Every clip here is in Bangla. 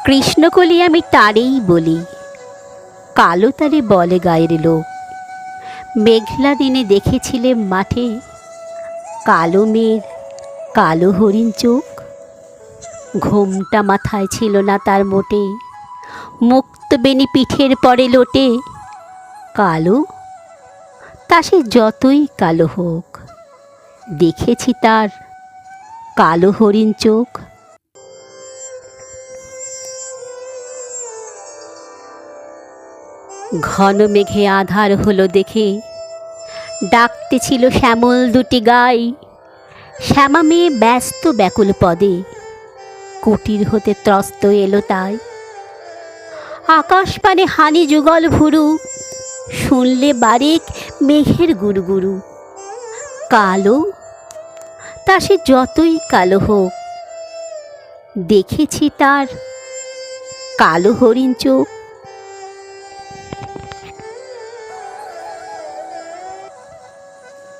কৃষ্ণকলি আমি তারেই বলি, কালো তারে বলে গায়ের লোক। মেঘলা দিনে দেখেছিলে মাঠে কালো মেঘ, কালো হরিণ চোখ। ঘোমটা মাথায় ছিল না তার মোটে, মুক্ত বেনি পিঠের পরে লোটে। কালো তা সে যতই কালো হোক, দেখেছি তার কালো হরিণ চোখ। ঘন মেঘে আধার হলো দেখে ডাকতেছিল শ্যামল দুটি গাই। শ্যামা মেয়ে ব্যস্ত ব্যাকুল পদে কুটির হতে ত্রস্ত এলো তাই। আকাশ পানে হানি যুগল ভুরু, শুনলে বারেক মেঘের গুরুগুরু। কালো তা সে যতই কালো হোক, দেখেছি তার কালো হরিণ চোখ।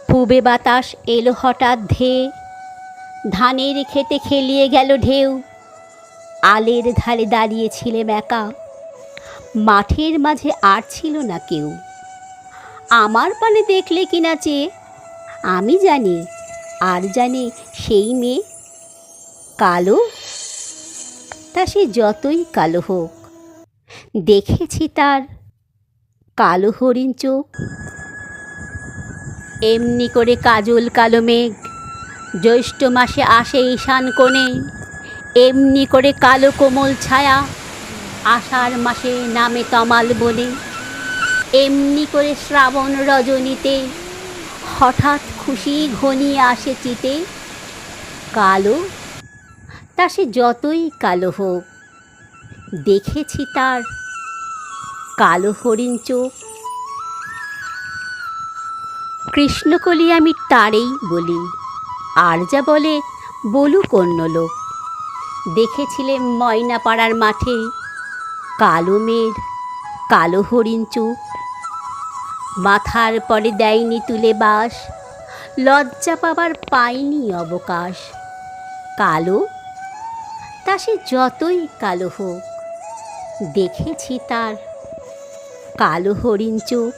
পূবে বাতাস এলো হঠাৎ ধেয়ে, ধানের খেতে খেলিয়ে গেল ঢেউ। আলের ধারে দাঁড়িয়েছিলেম একা, মাঠের মাঝে আর ছিল না কেউ। আমার পানে দেখলে কিনা চেয়ে, আমি জানি আর জানে সেই মেয়ে। কালো তা সে যতই কালো হোক, দেখেছি তার কালো হরিণ চোখ। এমনি করে কাজল কালো মেঘ জ্যৈষ্ঠ মাসে আসে ঈশান কোণে। এমনি করে কালো কোমল ছায়া আষাঢ় মাসে নামে তমাল বনে। এমনি করে শ্রাবণ রজনীতে হঠাৎ খুশি ঘনিয়ে আসে চিতে। কালো তা সে যতই কালো হোক, দেখেছি তার কালো হরিণ চোখ। কৃষ্ণকলি আমি তারেই বলি, আর যা বলে বলুক অন্য লোক। দেখেছিলেম ময়না পাড়ার মাঠে কালো মেঘ, কালো হরিণ চোখ। মাথার পরে দেয়নি তুলে বাস, লজ্জা পাবার পায়নি অবকাশ। কালো তা সে যতই কালো হোক, দেখেছি তার কালো হরিণ চোখ।